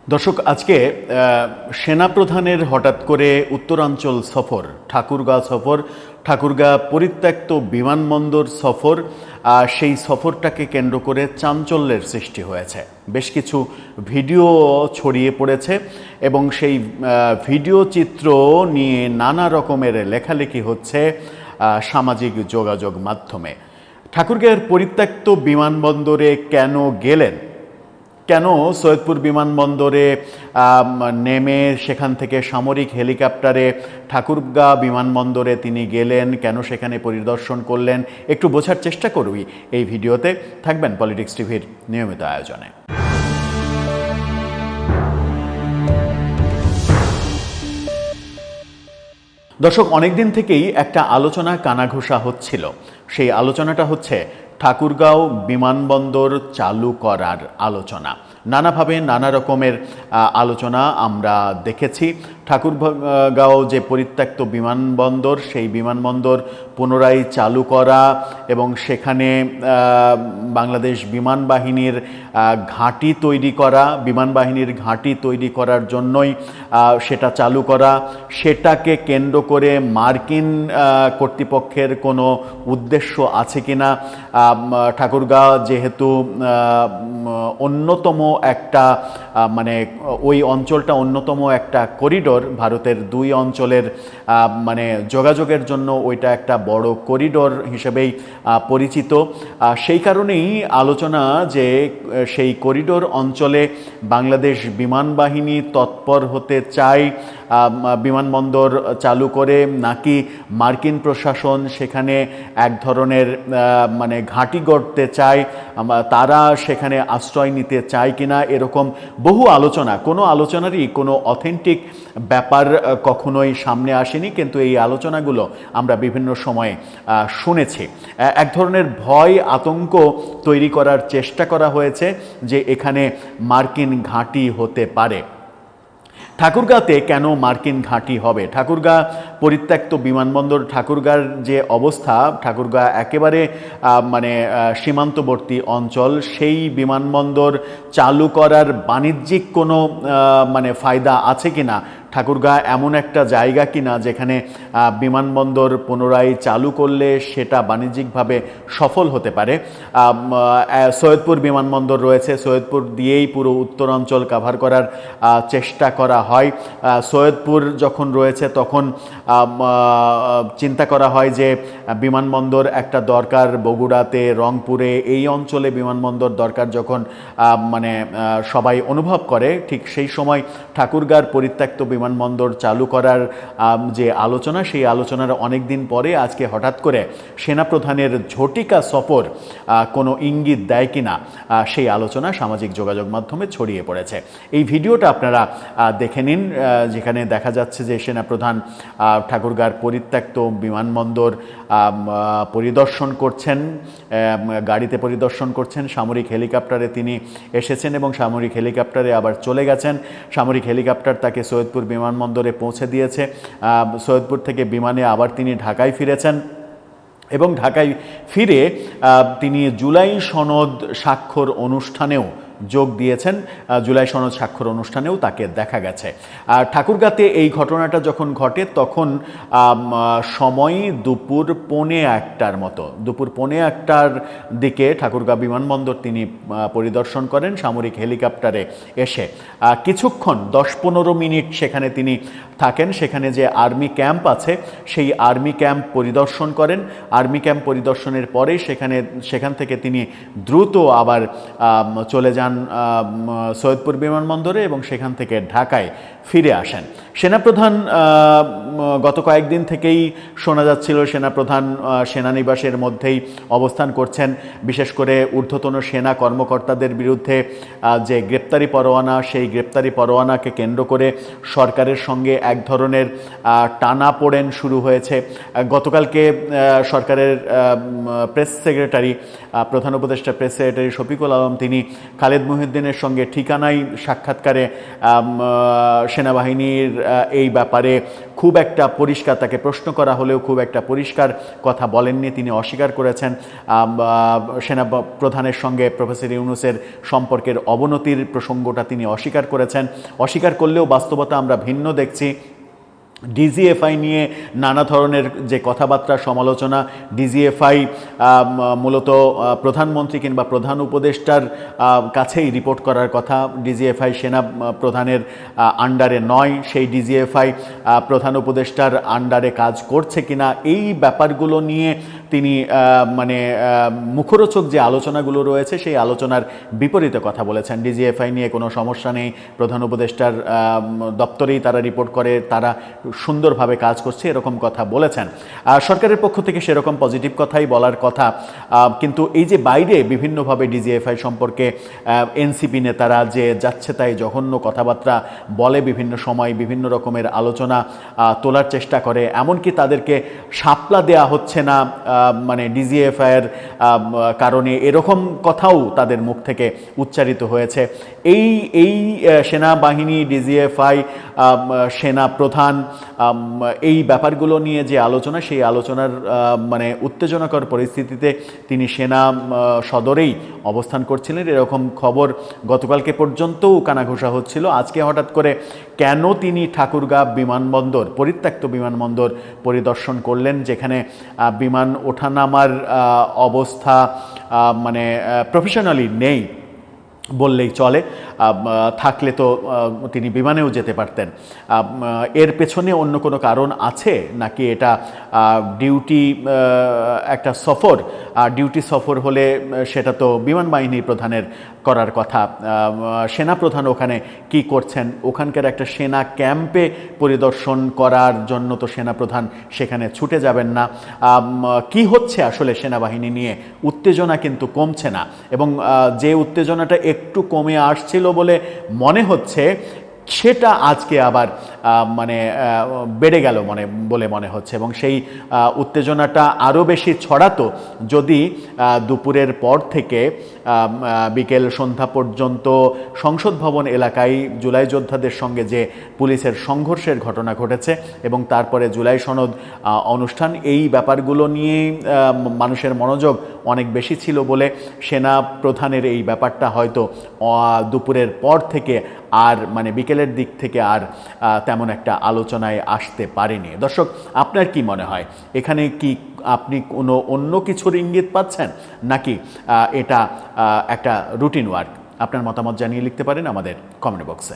দর্শক, আজকে সেনাপ্রধানের হঠাৎ করে উত্তরাঞ্চল সফর, ঠাকুরগাঁও সফর, ঠাকুরগাঁ পরিত্যক্ত বিমানবন্দর সফর, সেই সফরটাকে কেন্দ্র করে চাঞ্চল্যের সৃষ্টি হয়েছে। বেশ কিছু ভিডিও ছড়িয়ে পড়েছে এবং সেই ভিডিও চিত্র নিয়ে নানা রকমের লেখালেখি হচ্ছে সামাজিক যোগাযোগ মাধ্যমে। ঠাকুরগাঁয়ের পরিত্যক্ত বিমানবন্দরে কেন গেলেন, কেন সৈয়দপুর বিমানবন্দরে নেমে সেখান থেকে সামরিক হেলিকপ্টারে ঠাকুরগাঁ বিমানবন্দরে তিনি গেলেন, কেন সেখানে পরিদর্শন করলেন, একটু বোঝার চেষ্টা করবি এই ভিডিওতে। থাকবেন পলিটিক্স টিভির নিয়মিত আয়োজনে। দর্শক, অনেকদিন থেকেই একটা আলোচনা কানাঘুষা হচ্ছিল। সেই আলোচনাটা হচ্ছে ঠাকুরগাঁও বিমানবন্দর চালু করার আলোচনা। নানাভাবে নানা রকমের আলোচনা আমরা দেখেছি। ঠাকুরগাঁও যে পরিত্যক্ত বিমানবন্দর, সেই বিমানবন্দর পুনরায় চালু করা এবং সেখানে বাংলাদেশ বিমান বাহিনীর ঘাঁটি তৈরি করা, বিমান বাহিনীর ঘাঁটি তৈরি করার জন্যই সেটা চালু করা, সেটাকে কেন্দ্র করে মার্কিন কর্তৃপক্ষের কোনো উদ্দেশ্য আছে কিনা। ঠাকুরগাঁও যেহেতু অন্যতম একটা মানে ওই অঞ্চলটা অন্যতম একটা করিডোর, ভারতের দুই অঞ্চলের মানে যোগাযোগের জন্য ওইটা একটা বড় করিডোর হিসেবেই পরিচিত। সেই কারণেই আলোচনা যে সেই করিডোর অঞ্চলে বাংলাদেশ বিমান বাহিনী তৎপর হতে চায় বিমানবন্দর চালু করে, নাকি মার্কিন প্রশাসন সেখানে এক ধরনের মানে ঘাঁটি গড়তে চায়, তারা সেখানে আশ্রয় নিতে চায় কিনা, এরকম বহু আলোচনা। কোনো আলোচনারই কোনো অথেন্টিক ব্যাপার কখনোই সামনে আসেনি, কিন্তু এই আলোচনাগুলো আমরা বিভিন্ন সময়ে শুনেছি। এক ধরনের ভয় আতঙ্ক তৈরি করার চেষ্টা করা হয়েছে যে এখানে মার্কিন ঘাঁটি হতে পারে। ঠাকুরগাঁতে কেন মার্কিন ঘাঁটি হবে? ঠাকুরগাঁ পরিত্যক্ত বিমানবন্দর, ঠাকুরগাঁর যে অবস্থা, ঠাকুরগাঁ একেবারে মানে সীমান্তবর্তী অঞ্চল। সেই বিমানবন্দর চালু করার বাণিজ্যিক কোনো মানে ফায়দা আছে কিনা, ঠাকুরগাঁ এমন একটা জায়গা কিনা যেখানে বিমানবন্দর পুনরায় চালু করলে সেটা বাণিজ্যিকভাবে সফল হতে পারে। সৈয়দপুর বিমানবন্দর রয়েছে, সৈয়দপুর দিয়েই পুরো উত্তরাঞ্চল কাভার করার চেষ্টা করা হয়। সৈয়দপুর যখন রয়েছে তখন চিন্তা করা হয় যে বিমানবন্দর একটা দরকার বগুড়াতে, রংপুরে, এই অঞ্চলে বিমানবন্দর দরকার যখন মানে সবাই অনুভব করে, ঠিক সেই সময় ঠাকুরগাঁর পরিত্যক্ত বিমানবন্দর চালু করার যে আলোচনা, সেই আলোচনার অনেক দিন পরে আজকে হঠাৎ করে সেনাপ্রধানের ঝটিকা সফর কোনো ইঙ্গিত দেয় কিনা, সেই আলোচনা সামাজিক যোগাযোগ মাধ্যমে ছড়িয়ে পড়েছে। এই ভিডিওটা আপনারা দেখে নিন, যেখানে দেখা যাচ্ছে যে সেনাপ্রধান ঠাকুরগাঁর পরিত্যক্ত বিমানবন্দর পরিদর্শন করছেন, গাড়িতে পরিদর্শন করছেন। সামরিক হেলিকপ্টারে তিনি এসেছেন এবং সামরিক হেলিকপ্টারে আবার চলে গেছেন। সামরিক হেলিকপ্টার তাকে সৈয়দপুর বিমানবন্দরে পৌঁছে দিয়েছে। সৈয়দপুর থেকে বিমানে আবার তিনি ঢাকায় ফিরেছেন এবং ঢাকায় ফিরে তিনি জুলাই সনদ স্বাক্ষর অনুষ্ঠানেও যোগ দিয়েছেন। জুলাই সনদ স্বাক্ষর অনুষ্ঠানেও তাকে দেখা গেছে। ঠাকুরগাঁতে এই ঘটনাটা যখন ঘটে তখন সময় দুপুর 1:15 মতো, দুপুর 1:15 দিকে ঠাকুরগাঁ বিমানবন্দর তিনি পরিদর্শন করেন সামরিক হেলিকপ্টারে এসে। কিছুক্ষণ 10-15 মিনিট সেখানে তিনি থাকেন। সেখানে যে আর্মি ক্যাম্প আছে সেই আর্মি ক্যাম্প পরিদর্শন করেন। আর্মি ক্যাম্প পরিদর্শনের পরে সেখান থেকে তিনি দ্রুত আবার চলে যান সৈয়দপুর বিমানবন্দরে এবং সেখান থেকে ঢাকায় ফিরে আসেন। সেনাপ্রধান গত কয়েকদিন থেকেই শোনা যাচ্ছিল সেনাপ্রধান সেনানিবাসের মধ্যেই অবস্থান করছেন। বিশেষ করে ঊর্ধ্বতন সেনা কর্মকর্তাদের বিরুদ্ধে যে গ্রেপ্তারি পরোয়ানা, সেই গ্রেপ্তারি পরোয়ানাকে কেন্দ্র করে সরকারের সঙ্গে এক ধরনের টানাপোড়েন শুরু হয়েছে। গতকালকে সরকারের প্রেস সেক্রেটারি প্রধান উপদেষ্টা প্রেস সেক্রেটারি শফিকুল আলম তিনি খালেদ মহিউদ্দিনের সঙ্গে ঠিকানায় সাক্ষাৎকারে সেনাবাহিনীর এই ব্যাপারে খুব একটা পরিষ্কার, তাকে প্রশ্ন করা হলেও খুব একটা পরিষ্কার কথা বলেননি, তিনি অস্বীকার করেছেন। সেনা প্রধানের সঙ্গে প্রফেসর ইউনূসের সম্পর্কের অবনতির প্রসঙ্গটা তিনি অস্বীকার করেছেন। অস্বীকার করলেও বাস্তবতা আমরা ভিন্ন দেখছি। ডিজিএফআই নিয়ে নানা ধরনের যে কথাবার্তা, সমালোচনা, ডিজিএফআই মূলত প্রধানমন্ত্রী কিংবা প্রধান উপদেষ্টার কাছেই রিপোর্ট করার কথা। ডিজিএফআই সেনা প্রধানের আন্ডারে নয়, সেই ডিজিএফআই প্রধান উপদেষ্টার আন্ডারে কাজ করছে কিনা এই ব্যাপারগুলো নিয়ে তিনি মানে মুখরোচক যে আলোচনাগুলো রয়েছে সেই আলোচনার বিপরীতে কথা বলেছেন। ডিজিএফআই নিয়ে কোনো সমস্যা নেই, প্রধান উপদেষ্টার দপ্তরেই তারা রিপোর্ট করে, তারা সুন্দরভাবে কাজ করছে, এরকম কথা বলেছেন। সরকারের পক্ষ থেকে সেরকম পজিটিভ কথাই বলার কথা, কিন্তু এই যে বাইরে বিভিন্নভাবে ডিজিএফআই সম্পর্কে এনসিপি নেতারা যে যাচ্ছে তাই জঘন্য কথাবার্তা বলে, বিভিন্ন সময় বিভিন্ন রকমের আলোচনা তোলার চেষ্টা করে, এমনকি তাদেরকে শাপলা দেয়া হচ্ছে না মানে ডিজিএফআইয়ের কারণে, এরকম কথাও তাদের মুখ থেকে উচ্চারিত হয়েছে। এই সেনাবাহিনী, ডিজিএফআই, সেনা প্রধান, এই ব্যাপারগুলো নিয়ে যে আলোচনা, সেই আলোচনার মানে উত্তেজনাকর পরিস্থিতিতে তিনি সেনা সদরেই অবস্থান করছিলেন, এরকম খবর গতকালকে পর্যন্তও কানাঘুষা হচ্ছিল। আজকে হঠাৎ করে কেন তিনি ঠাকুরগাঁও বিমানবন্দর, পরিত্যক্ত বিমানবন্দর পরিদর্শন করলেন, যেখানে বিমান ওঠানামার অবস্থা মানে প্রফেশনালি নেই বললেই চলে, থাকলে তো তিনি বিমানেও যেতে পারতেন। এর পেছনে অন্য কোনো কারণ আছে নাকি এটা ডিউটি একটা সফর? ডিউটি সফর হলে সেটা তো বিমান বাহিনী প্রধানের করার কথা। সেনা প্রধান ওখানে কি করছেন? ওখানকার একটা সেনা ক্যাম্পে পরিদর্শন করার জন্য তো সেনা প্রধান সেখানে ছুটে যাবেন না। কি হচ্ছে আসলে সেনাবাহিনী নিয়ে? উত্তেজনা কিন্তু কমছে না, এবং যে উত্তেজনাটা একটু কমে আসছিল বলে মনে হচ্ছে সেটা আজকে আবার মানে বেড়ে গেল বলে মনে হচ্ছে, এবং সেই উত্তেজনাটা আরও বেশি ছড়াতো যদি দুপুরের পর থেকে বিকেল সন্ধ্যা পর্যন্ত সংসদ ভবন এলাকায় জুলাই যোদ্ধাদের সঙ্গে যে পুলিশের সংঘর্ষের ঘটনা ঘটেছে এবং তারপরে জুলাই সনদ অনুষ্ঠান, এই ব্যাপারগুলো নিয়ে মানুষের মনোযোগ অনেক বেশি ছিল বলে সেনা প্রধানের এই ব্যাপারটা হয়তো দুপুরের পর থেকে আর মানে বিকেলের দিক থেকে আর তেমন একটা আলোচনায় আসতে পারেনি। দর্শক, আপনার কি মনে হয়, এখানে কি আপনি কোনো অন্য কিছুর ইঙ্গিত পাচ্ছেন নাকি এটা একটা রুটিন ওয়ার্ক? আপনার মতামত জানিয়ে লিখতে পারেন আমাদের কমেন্ট বক্সে।